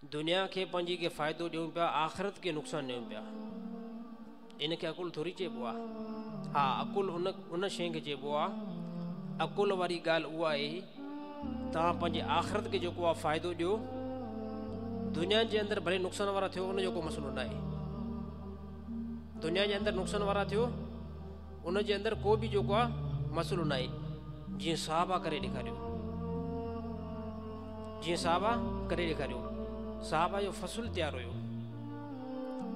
दुनिया के पंजी के फ़ायदो ॾियूं पिया, आख़िरत के नुक़सान ॾियूं पिया। इनके अकुल थोड़ी चइबो आहे। हाँ, अकुल उन शइ खे चइबो आहे। अकुल वारी ॻाल्हि उहा आहे तव्हां पंहिंजे आख़िरत खे जेको आहे फ़ाइदो ॾियो। दुनिया जे अंदरि भले नुक़सान वारा थियो उन जो को मसइलो न आहे। दुनिया जे अंदरि नुक़सान वारा थियो उन जे अंदरि को बि जेको आहे मसइलो न आहे। जीअं सहाबा करे ॾेखारियो, सहाबा जो फ़सुल तयारु हुयो।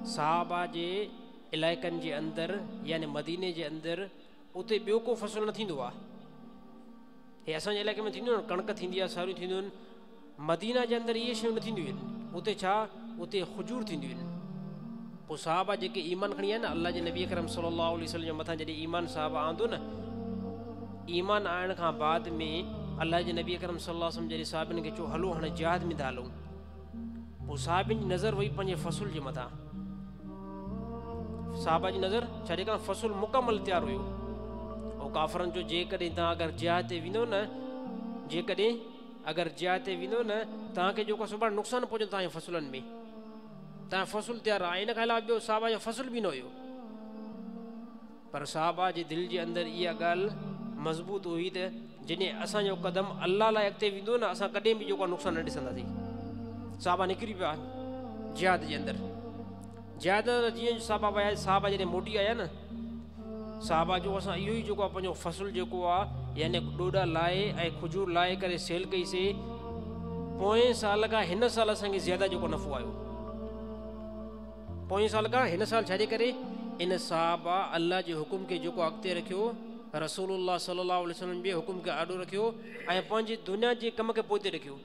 सहाबा जे इलाइक़नि जे अंदरि यानी मदीने जे अंदरि उते ॿियो को फ़सुल न थींदो आहे। हे असांजे इलाइक़े में थींदियूं आहिनि, कणिक थींदी आहे, सारियूं थींदियूं आहिनि। मदीना जे अंदरि इहे शयूं न थींदियूं आहिनि। उते छा, उते खजूर थींदियूं आहिनि। पोइ साहबा जेके ईमान खणी आया न, अल्लाह जे नबी अकरम सल्लल्लाहु अलैहि वसल्लम जे मथां जॾहिं ईमान साहबा आंदो न, ईमान आणण खां बाद में अल्लाह जे नबी अकरम सल्लल्लाहु अलैहि वसल्लम जॾहिं साहिबनि खे चयो हलो हाणे जिहाद में था हलूं, पोइ साहिबनि जी नज़र वई पंहिंजे फ़सुल जे मथां। साहबा जी नज़र छाजे कारण फ़सुल मुकमल तयारु हुयो। ऐं काफ़रनि जो जेकॾहिं तव्हां अगरि जिहाद ते वेंदो न, तव्हांखे जेको सुभाणे नुक़सानु पहुचंदो तव्हांजे फ़सुलनि में। तव्हां फ़सुल तयारु आहे, इन खां अलावा ॿियो साहबा जो फ़सुल बि न हुयो। पर साहबा जे दिलि जे अंदरि इहा ॻाल्हि मज़बूत हुई त जॾहिं असांजो क़दम अल्लाह लाइ अॻिते वेंदो न, असां कॾहिं बि जेको नुक़सानु न ॾिसंदासीं। साहबा निकिरी पिया जिहाद जे अंदरि। जिहाद जीअं साहबा विया, साहबा जॾहिं मोटी आया न, साहबा जो असां इहो ई जेको आहे पंहिंजो फ़सुल जेको आहे यानी ॾोॾा लाहे ऐं खजूर लाहे करे सेल कईसीं। पोएं साल खां हिन साल असांखे ज़्यादा जेको नफ़ो आयो। पोएं साल खां हिन साल छाजे करे, इन साहबा अल्लाह जे हुकुम खे जेको अॻिते रखियो, रसूलुल्लाह सल्लल्लाहु अलैहि वसल्लम जे हुकुम खे आॾो रखियो ऐं पंहिंजी दुनिया जे कम खे पोइ ते रखियो।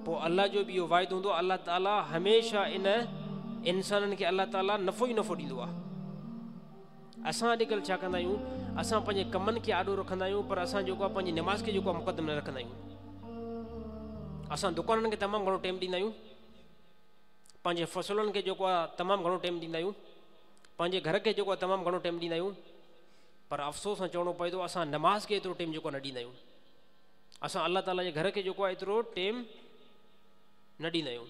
पोइ अल्लाह जो बि इहो वाइदो हूंदो, अल्लाह ताला हमेशह इन इंसाननि खे अल्लाह ताला नफ़ो ई नफ़ो ॾींदो आहे। असां अॼुकल्ह छा कंदा आहियूं, असां पंहिंजे कमनि खे आॾो रखंदा आहियूं, पर असां जेको आहे पंहिंजी नमाज़ खे जेको आहे मुक़दम न रखंदा आहियूं। असां दुकाननि खे तमामु घणो टाइम ॾींदा आहियूं, पंहिंजे फ़सुलनि खे जेको आहे तमामु घणो टाइम ॾींदा आहियूं, पंहिंजे घर खे जेको आहे तमामु घणो टाइम ॾींदा आहियूं। पर अफ़सोस सां चवणो पए थो असां नमाज़ खे एतिरो टाइम जेको न ॾींदा आहियूं। असां अल्लाह ताला जे घर खे जेको आहे एतिरो टाइम न ॾींदा आहियूं।